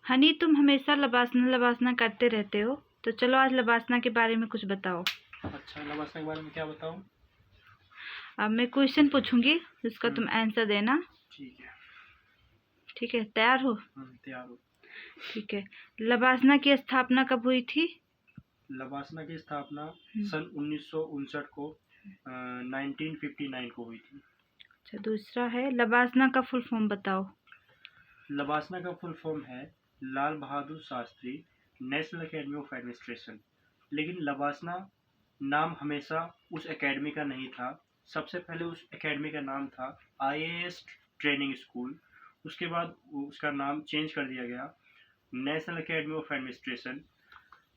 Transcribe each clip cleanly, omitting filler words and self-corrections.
हनी, तुम हमेशा लबासना लबासना करते रहते हो, तो चलो आज लबासना के बारे में कुछ बताओ। अच्छा, लबासना के बारे में क्या बताऊं? अब मैं क्वेश्चन पूछूंगी, उसका तुम आंसर देना। ठीक है। ठीक है, तैयार हो? तैयार हो। ठीक है। लबासना की स्थापना कब हुई थी? लबासना की स्थापना सन 1959 को 1959 को हुई थी। अच्छा, दूसरा है लबासना का फुल फॉर्म बताओ। लबासना का फुल फॉर्म है Lal Bahadur Shastri national academy of administration. लेकिन लबासना नाम हमेशा उस एकेडमी का नहीं था। सबसे पहले उस एकेडमी का नाम था आईएएस ट्रेनिंग स्कूल। उसके बाद उसका नाम चेंज कर दिया गया नेशनल एकेडमी ऑफ एडमिनिस्ट्रेशन।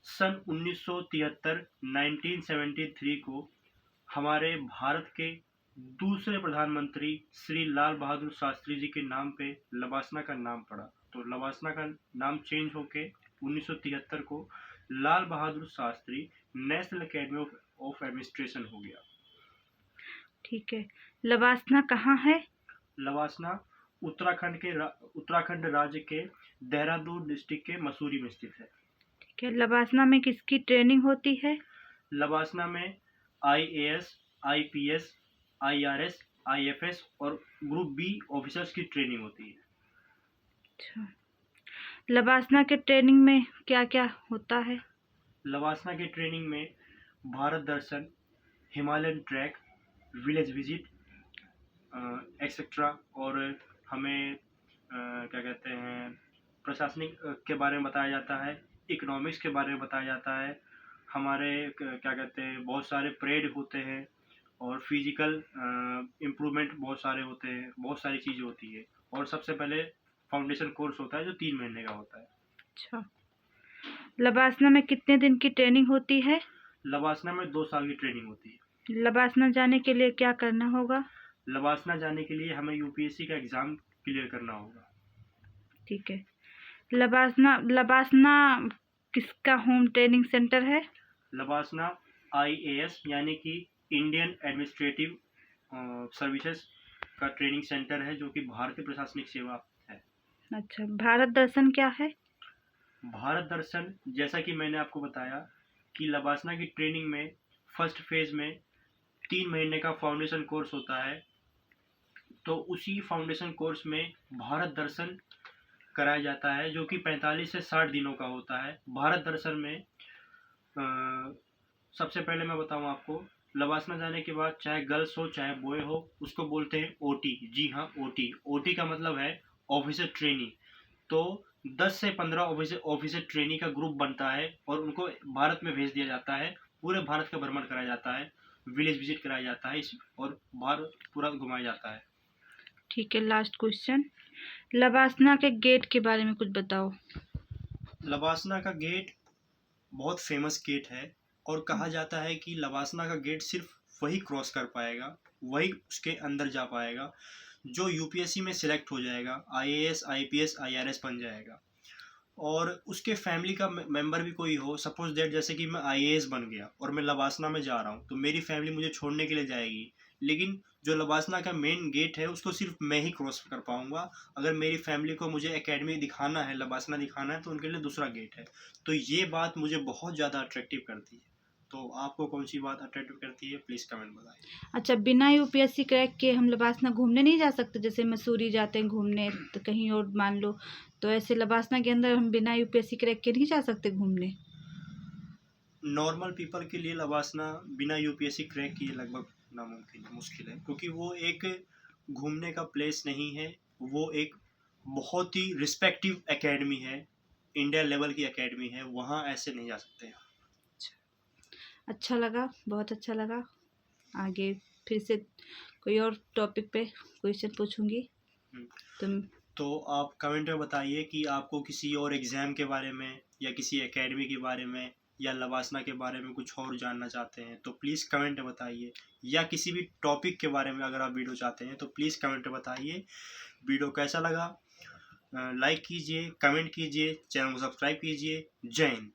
सन 1973 1973 को हमारे भारत के दूसरे प्रधानमंत्री श्री लाल बहादुर शास्त्री जी के नाम पे लबासना का नाम पड़ा। तो लबासना का नाम चेंज होके 1973 को Lal Bahadur Shastri national academy of administration हो गया। ठीक है। लबासना कहाँ है? लबासना उत्तराखंड राज्य के देहरादून डिस्ट्रिक्ट के मसूरी में स्थित है। ठीक है। लबासना में किसकी ट्रेनिंग होती है? लबासना में आईएएस, आईपीएस, आईआरएस, आईएफएस और ग्रुप बी ऑफिसर्स की ट्रेनिंग होती है। अच्छा। लबासना के ट्रेनिंग में क्या क्या होता है? लबासना की ट्रेनिंग में Bharat Darshan, Himalayan trek, village visit etcetera. और हमें क्या कहते हैं, प्रशासनिक के बारे में बताया जाता है, इकोनॉमिक्स के बारे में बताया जाता है। हमारे क्या कहते हैं, बहुत सारे परेड होते हैं और फिजिकल इम्प्रूवमेंट बहुत सारे होते हैं, बहुत सारी चीज़ें होती है। और सबसे पहले फाउंडेशन कोर्स होता है जो 3 महीने का होता है। अच्छा। लबासना में कितने दिन की ट्रेनिंग होती है? लबासना में 2 साल की ट्रेनिंग होती है। लबासना जाने के लिए क्या करना होगा? लबासना जाने के लिए हमें यूपीएससी का एग्ज़ाम क्लियर करना होगा। ठीक है। लबासना लबासना किसका होम ट्रेनिंग सेंटर है? लबासना आईएएस यानी कि इंडियन एडमिनिस्ट्रेटिव सर्विसेज का ट्रेनिंग सेंटर है, जो कि भारतीय प्रशासनिक सेवा है। अच्छा। भारत दर्शन क्या है? भारत दर्शन, जैसा कि मैंने आपको बताया कि लबासना की ट्रेनिंग में फर्स्ट फेज में 3 महीने का फाउंडेशन कोर्स होता है। तो उसी फाउंडेशन कोर्स में भारत दर्शन कराया जाता है, जो कि 45 से 60 दिनों का होता है। भारत दर्शन में सबसे पहले मैं बताऊं आपको, लबासना जाने के बाद चाहे गर्ल्स हो चाहे बॉय हो, उसको बोलते हैं ओटी। जी हाँ, ओटी। ओटी का मतलब है ऑफिसर ट्रेनी। तो 10 से 15 ऑफिसर ट्रेनी का ग्रुप बनता है और उनको भारत में भेज दिया जाता है। पूरे भारत का भ्रमण कराया जाता है, विलेज विजिट कराया जाता है और भारत पूरा घुमाया जाता है। ठीक है। लास्ट क्वेश्चन, लबासना के गेट के बारे में कुछ बताओ। लबासना का गेट बहुत फेमस गेट है और कहा जाता है कि लबासना का गेट सिर्फ वही क्रॉस कर पाएगा, वही उसके अंदर जा पाएगा जो यूपीएससी में सिलेक्ट हो जाएगा, आईएएस, आईपीएस, आईआरएस बन जाएगा। और उसके फैमिली का मेंबर भी कोई हो, सपोज दैट जैसे कि मैं आईएएस बन गया और मैं लबासना में जा रहा हूँ, तो मेरी फैमिली मुझे छोड़ने के लिए जाएगी। लेकिन जो लबासना का मेन गेट है उसको सिर्फ मैं ही क्रॉस कर पाऊंगा। अगर मेरी फैमिली को मुझे एकेडमी दिखाना है, लबासना दिखाना है, तो उनके लिए दूसरा गेट है। तो ये बात मुझे बहुत ज़्यादा अट्रैक्टिव करती है। तो आपको कौन सी बात अट्रैक्टिव करती है, प्लीज़ कमेंट बताइए। अच्छा, बिना यूपीएससी क्रैक के हम लबासना घूमने नहीं जा सकते? जैसे मसूरी जाते हैं घूमने, तो कहीं और मान लो, तो ऐसे लबासना के अंदर हम बिना यूपीएससी क्रैक के नहीं जा सकते घूमने? नॉर्मल पीपल के लिए लबासना बिना यूपीएससी क्रैक किए लगभग नामुमकिन है, मुश्किल है, क्योंकि वो एक घूमने का प्लेस नहीं है। वो एक बहुत ही रिस्पेक्टिव एकेडमी है, इंडिया लेवल की एकेडमी है, वहाँ ऐसे नहीं जा सकते हैं। अच्छा लगा, बहुत अच्छा लगा। आगे फिर से कोई और टॉपिक पे क्वेश्चन पूछूंगी। तुम तो आप कमेंट में बताइए कि आपको किसी और एग्ज़ाम के बारे में या किसी एकेडमी के बारे में या लबासना के बारे में कुछ और जानना चाहते हैं तो प्लीज़ कमेंट में बताइए। या किसी भी टॉपिक के बारे में अगर आप वीडियो चाहते हैं तो प्लीज़ कमेंट में बताइए। वीडियो कैसा लगा लाइक कीजिए, कमेंट कीजिए, चैनल को सब्सक्राइब कीजिए। जय हिंद।